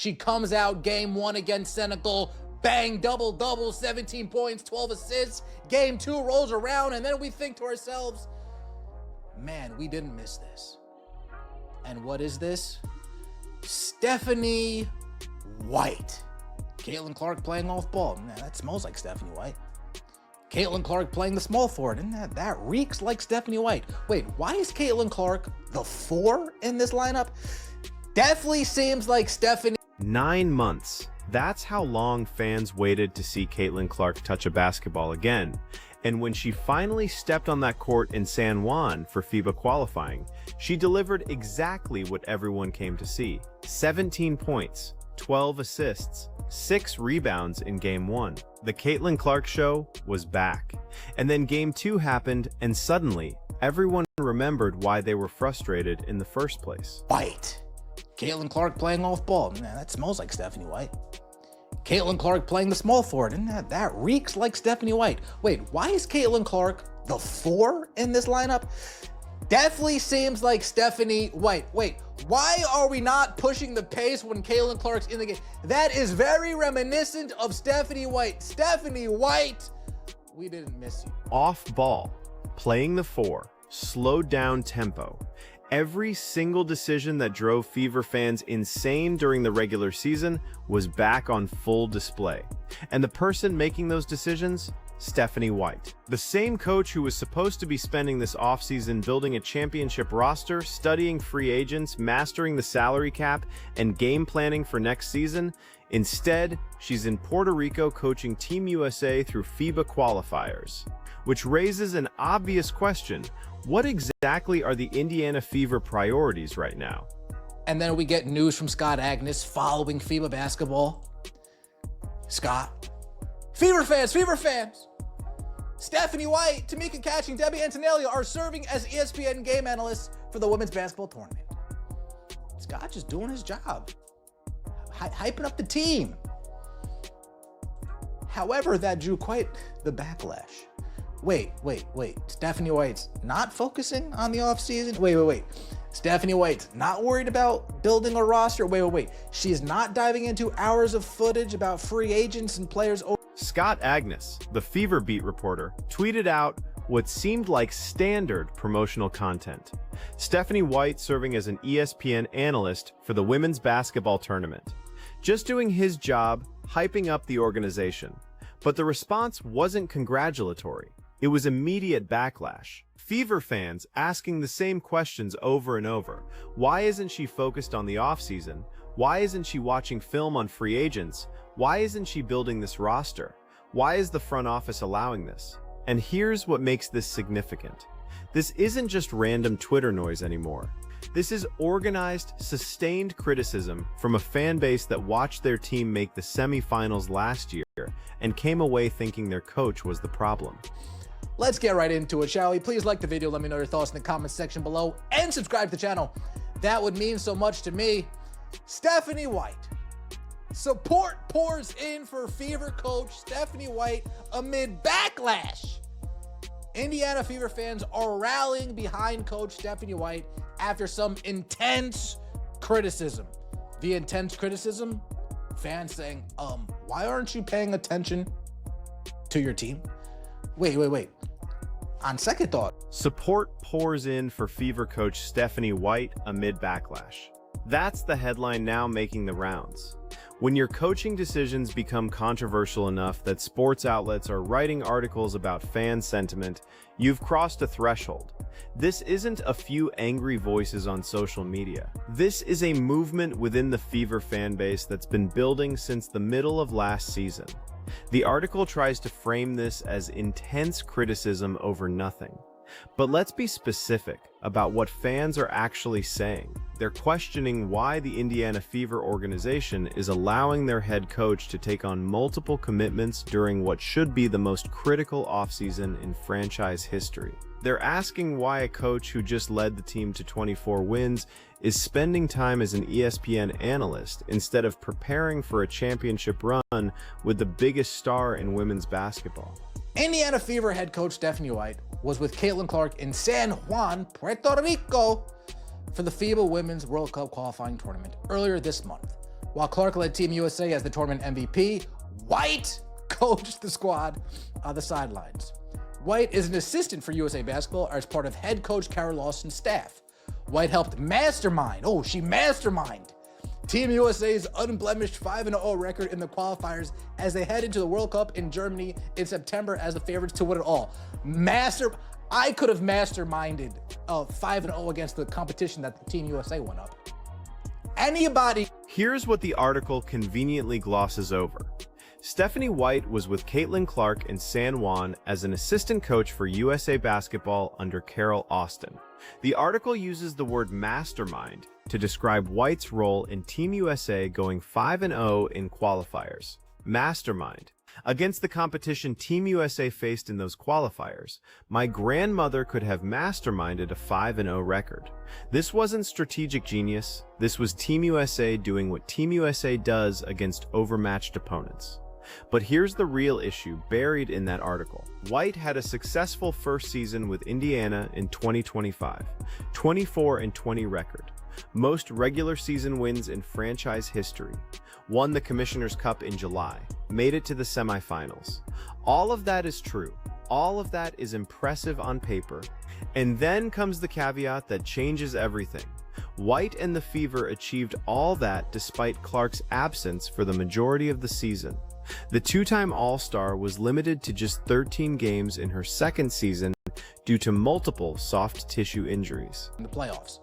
She comes out game 1 against Senegal, bang, double-double, 17 points, 12 assists. Game 2 rolls around, and then we think to ourselves, man, we didn't miss this. And what is this? Stephanie White. Caitlin Clark playing off ball. Man, that smells like Stephanie White. Caitlin Clark playing the small forward. And that reeks like Stephanie White. Wait, why is Caitlin Clark the 4 in this lineup? Definitely seems like Stephanie. 9 months. That's how long fans waited to see Caitlin Clark touch a basketball again. And when she finally stepped on that court in San Juan for FIBA qualifying, she delivered exactly what everyone came to see. 17 points, 12 assists, 6 rebounds in Game 1. The Caitlin Clark show was back. And then Game 2 happened, and suddenly, everyone remembered why they were frustrated in the first place. White. Caitlin Clark playing off ball. Man, that smells like Stephanie White. Caitlin Clark playing the small forward. And that reeks like Stephanie White. Wait, why is Caitlin Clark the 4 in this lineup? Definitely seems like Stephanie White. Wait, why are we not pushing the pace when Caitlin Clark's in the game? That is very reminiscent of Stephanie White. Stephanie White, we didn't miss you. Off ball, playing the 4, slowed down tempo. Every single decision that drove Fever fans insane during the regular season was back on full display. And the person making those decisions? Stephanie White. The same coach who was supposed to be spending this offseason building a championship roster, studying free agents, mastering the salary cap, and game planning for next season. Instead, she's in Puerto Rico coaching Team USA through FIBA qualifiers. Which raises an obvious question. What exactly are the Indiana Fever priorities right now? And then we get news from Scott Agnes following FIBA basketball. Scott, Fever fans, Stephanie White, Tamika Catching, Debbie Antonelli are serving as ESPN game analysts for the women's basketball tournament. Scott just doing his job, hyping up the team. However, that drew quite the backlash. Wait. Stephanie White's not focusing on the offseason? Wait. Stephanie White's not worried about building a roster? Wait. She's not diving into hours of footage about free agents and players. Scott Agnes, the Fever beat reporter, tweeted out what seemed like standard promotional content. Stephanie White serving as an ESPN analyst for the women's basketball tournament. Just doing his job, hyping up the organization. But the response wasn't congratulatory. It was immediate backlash. Fever fans asking the same questions over and over. Why isn't she focused on the offseason? Why isn't she watching film on free agents? Why isn't she building this roster? Why is the front office allowing this? And here's what makes this significant. This isn't just random Twitter noise anymore. This is organized, sustained criticism from a fan base that watched their team make the semifinals last year and came away thinking their coach was the problem. Let's get right into it, shall we? Please like the video, let me know your thoughts in the comments section below, and subscribe to the channel. That would mean so much to me. Stephanie White. Support pours in for Fever coach Stephanie White amid backlash. Indiana Fever fans are rallying behind coach Stephanie White after some intense criticism. The intense criticism? Fans saying, why aren't you paying attention to your team? Wait. On second thought. Support pours in for Fever coach Stephanie White amid backlash. That's the headline now making the rounds. When your coaching decisions become controversial enough that sports outlets are writing articles about fan sentiment, you've crossed a threshold. This isn't a few angry voices on social media. This is a movement within the Fever fan base that's been building since the middle of last season. The article tries to frame this as intense criticism over nothing. But let's be specific about what fans are actually saying. They're questioning why the Indiana Fever organization is allowing their head coach to take on multiple commitments during what should be the most critical offseason in franchise history. They're asking why a coach who just led the team to 24 wins is spending time as an ESPN analyst instead of preparing for a championship run with the biggest star in women's basketball. Indiana Fever head coach Stephanie White was with Caitlin Clark in San Juan, Puerto Rico for the FIBA Women's World Cup qualifying tournament earlier this month. While Clark led Team USA as the tournament MVP, White coached the squad on the sidelines. White is an assistant for USA Basketball as part of head coach Kara Lawson's staff. White helped mastermind Team USA's unblemished 5-0 record in the qualifiers as they head into the World Cup in Germany in September as the favorites to win it all. I could have masterminded 5-0 against the competition that the Team USA went up. Anybody. Here's what the article conveniently glosses over. Stephanie White was with Caitlin Clark in San Juan as an assistant coach for USA Basketball under Carol Austin. The article uses the word mastermind to describe White's role in Team USA going 5-0 in qualifiers. Mastermind. Against the competition Team USA faced in those qualifiers, my grandmother could have masterminded a 5-0 record. This wasn't strategic genius. This was Team USA doing what Team USA does against overmatched opponents. But here's the real issue buried in that article. White had a successful first season with Indiana in 2025, 24-20 record, most regular season wins in franchise history, won the Commissioner's Cup in July, made it to the semifinals. All of that is true. All of that is impressive on paper. And then comes the caveat that changes everything. White and the Fever achieved all that despite Clark's absence for the majority of the season. The two-time All-Star was limited to just 13 games in her second season due to multiple soft tissue injuries. In the playoffs.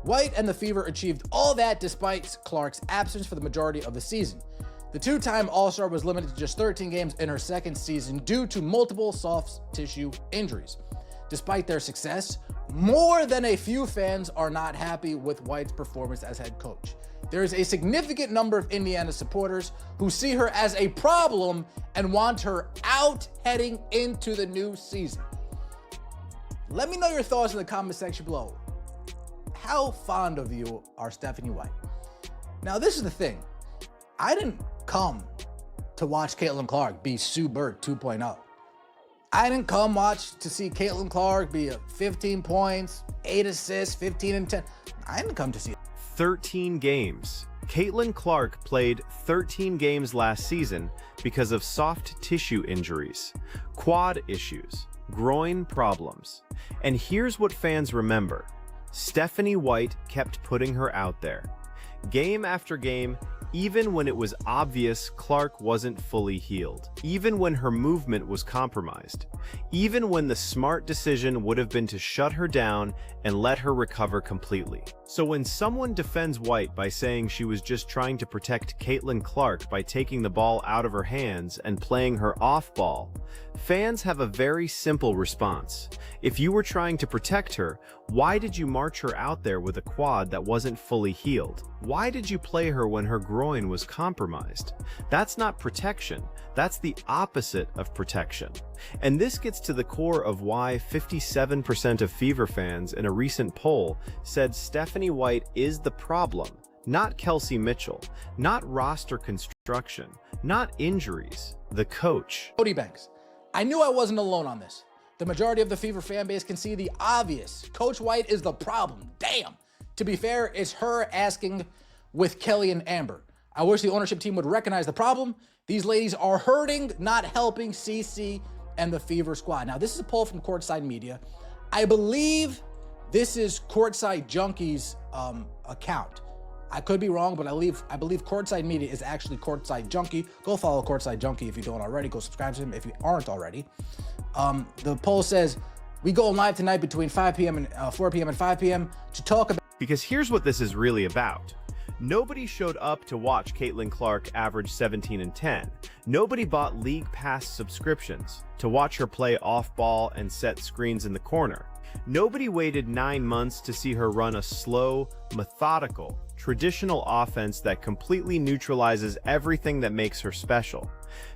White and the Fever achieved all that despite Clark's absence for the majority of the season. The two-time All-Star was limited to just 13 games in her second season due to multiple soft tissue injuries. Despite their success, more than a few fans are not happy with White's performance as head coach. There is a significant number of Indiana supporters who see her as a problem and want her out heading into the new season. Let me know your thoughts in the comment section below. How fond of you are Stephanie White? Now, this is the thing. I didn't come to watch Caitlin Clark be Sue Bird 2.0. I didn't come watch to see Caitlin Clark be 15 points, 8 assists, 15 and 10. I didn't come to see 13 games. Caitlin Clark played 13 games last season because of soft tissue injuries, quad issues, groin problems. And here's what fans remember. Stephanie White kept putting her out there. Game after game, even when it was obvious Clark wasn't fully healed, even when her movement was compromised, even when the smart decision would have been to shut her down and let her recover completely. So when someone defends White by saying she was just trying to protect Caitlin Clark by taking the ball out of her hands and playing her off ball, fans have a very simple response. If you were trying to protect her, why did you march her out there with a quad that wasn't fully healed? Why did you play her when her groin was compromised? That's not protection. That's the opposite of protection. And this gets to the core of why 57% of Fever fans in a recent poll said Stephanie White is the problem, not Kelsey Mitchell, not roster construction, not injuries, the coach. Cody Banks. I knew I wasn't alone on this. The majority of the Fever fan base can see the obvious. Coach White is the problem. Damn. To be fair, it's her asking with Kelly and Amber. I wish the ownership team would recognize the problem. These ladies are hurting, not helping CC and the Fever squad. Now, this is a poll from Courtside Media. I believe this is Courtside Junkie's account. I could be wrong, but I believe Courtside Media is actually Courtside Junkie. Go follow Courtside Junkie if you don't already. Go subscribe to him if you aren't already. The poll says, we go live tonight between 5 p.m. and 4 p.m. and 5 p.m. to talk about... Because here's what this is really about. Nobody showed up to watch Caitlin Clark average 17 and 10. Nobody bought League Pass subscriptions to watch her play off-ball and set screens in the corner. Nobody waited 9 months to see her run a slow, methodical, traditional offense that completely neutralizes everything that makes her special.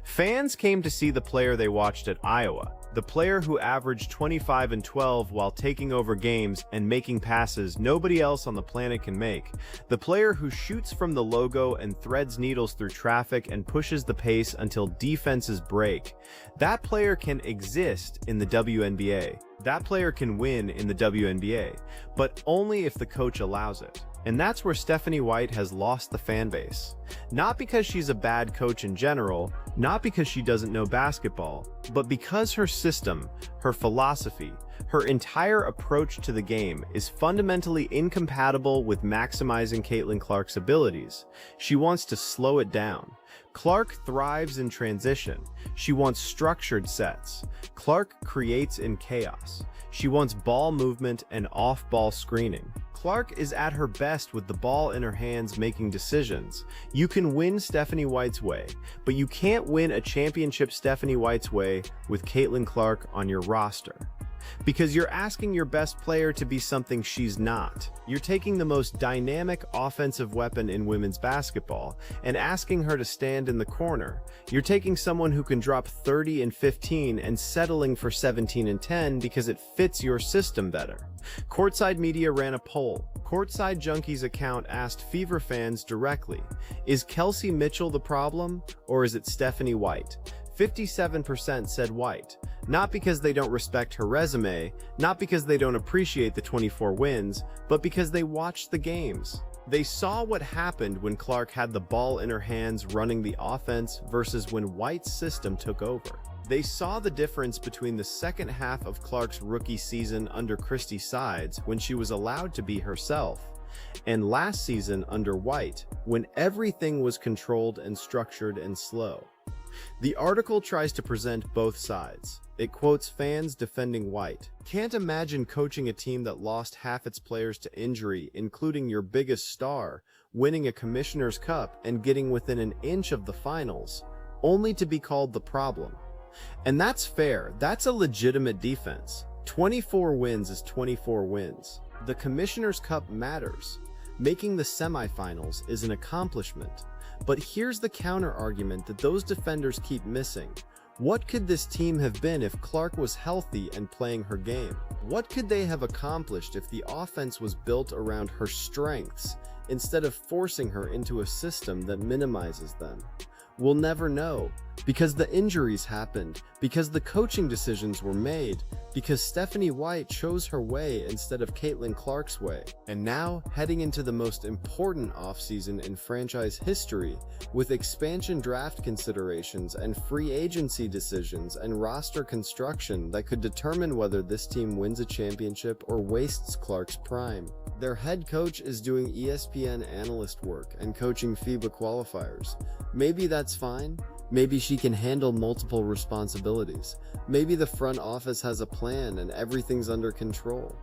Fans came to see the player they watched at Iowa, the player who averaged 25 and 12 while taking over games and making passes nobody else on the planet can make, the player who shoots from the logo and threads needles through traffic and pushes the pace until defenses break. That player can exist in the WNBA. That player can win in the WNBA, but only if the coach allows it. And that's where Stephanie White has lost the fan base. Not because she's a bad coach in general, not because she doesn't know basketball, but because her system, her philosophy, her entire approach to the game is fundamentally incompatible with maximizing Caitlin Clark's abilities. She wants to slow it down. Clark thrives in transition. She wants structured sets. Clark creates in chaos. She wants ball movement and off-ball screening. Clark is at her best with the ball in her hands making decisions. You can win Stephanie White's way, but you can't win a championship Stephanie White's way with Caitlin Clark on your roster. Because you're asking your best player to be something she's not. You're taking the most dynamic offensive weapon in women's basketball and asking her to stand in the corner. You're taking someone who can drop 30 and 15 and settling for 17 and 10 because it fits your system better. Courtside Media ran a poll. Courtside Junkie's account asked Fever fans directly, is Kelsey Mitchell the problem, or is it Stephanie White? 57% said White. Not because they don't respect her resume, not because they don't appreciate the 24 wins, but because they watched the games. They saw what happened when Clark had the ball in her hands running the offense versus when White's system took over. They saw the difference between the second half of Clark's rookie season under Christy Sides when she was allowed to be herself, and last season under White when everything was controlled and structured and slow. The article tries to present both sides. It quotes fans defending White. Can't imagine coaching a team that lost half its players to injury, including your biggest star, winning a Commissioner's Cup and getting within an inch of the finals, only to be called the problem. And that's fair. That's a legitimate defense. 24 wins is 24 wins. The Commissioner's Cup matters. Making the semifinals is an accomplishment. But here's the counter-argument that those defenders keep missing. What could this team have been if Clark was healthy and playing her game? What could they have accomplished if the offense was built around her strengths instead of forcing her into a system that minimizes them? We'll never know, because the injuries happened, because the coaching decisions were made, because Stephanie White chose her way instead of Caitlin Clark's way. And now, heading into the most important offseason in franchise history, with expansion draft considerations and free agency decisions and roster construction that could determine whether this team wins a championship or wastes Clark's prime. Their head coach is doing ESPN analyst work and coaching FIBA qualifiers. Maybe that's fine. Maybe she can handle multiple responsibilities. Maybe the front office has a plan and everything's under control.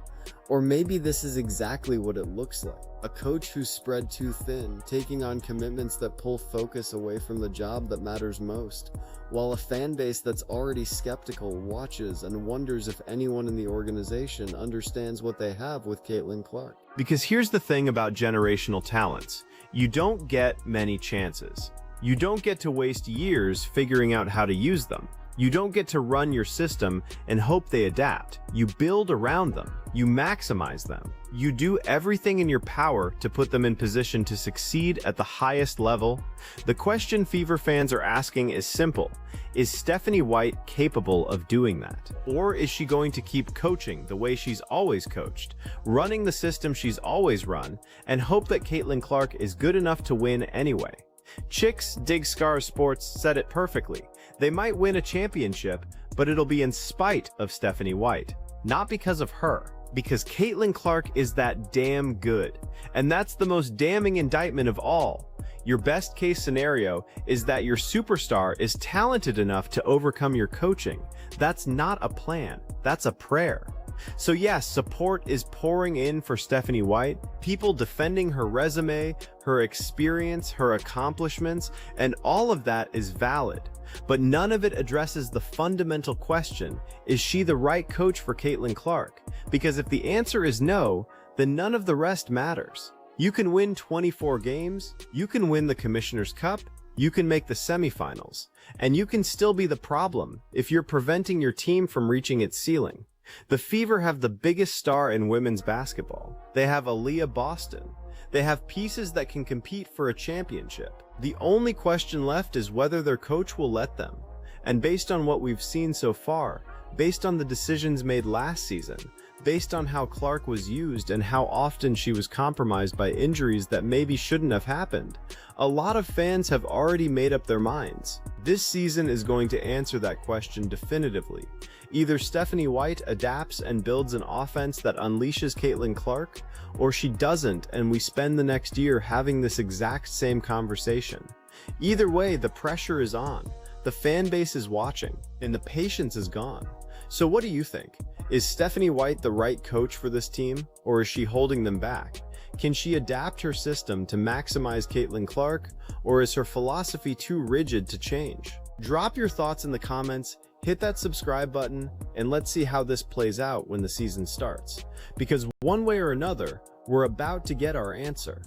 Or maybe this is exactly what it looks like. A coach who's spread too thin, taking on commitments that pull focus away from the job that matters most, while a fan base that's already skeptical watches and wonders if anyone in the organization understands what they have with Caitlin Clark. Because here's the thing about generational talents. You don't get many chances. You don't get to waste years figuring out how to use them. You don't get to run your system and hope they adapt. You build around them. You maximize them. You do everything in your power to put them in position to succeed at the highest level. The question Fever fans are asking is simple. Is Stephanie White capable of doing that? Or is she going to keep coaching the way she's always coached, running the system she's always run, and hope that Caitlin Clark is good enough to win anyway? Chicks Dig Scar Sports said it perfectly. They might win a championship, but it'll be in spite of Stephanie White. Not because of her. Because Caitlin Clark is that damn good. And that's the most damning indictment of all. Your best case scenario is that your superstar is talented enough to overcome your coaching. That's not a plan. That's a prayer. So yes, support is pouring in for Stephanie White, people defending her resume, her experience, her accomplishments, and all of that is valid. But none of it addresses the fundamental question, is she the right coach for Caitlin Clark? Because if the answer is no, then none of the rest matters. You can win 24 games, you can win the Commissioner's Cup, you can make the semifinals, and you can still be the problem if you're preventing your team from reaching its ceiling. The Fever have the biggest star in women's basketball. They have Aaliyah Boston. They have pieces that can compete for a championship. The only question left is whether their coach will let them. And based on what we've seen so far, based on the decisions made last season, based on how Clark was used and how often she was compromised by injuries that maybe shouldn't have happened. A lot of fans have already made up their minds. This season is going to answer that question definitively. Either Stephanie White adapts and builds an offense that unleashes Caitlin Clark, or she doesn't and we spend the next year having this exact same conversation. Either way, the pressure is on, the fan base is watching, and the patience is gone. So what do you think? Is Stephanie White the right coach for this team, or is she holding them back? Can she adapt her system to maximize Caitlin Clark, or is her philosophy too rigid to change? Drop your thoughts in the comments, hit that subscribe button, and let's see how this plays out when the season starts. Because one way or another, we're about to get our answer.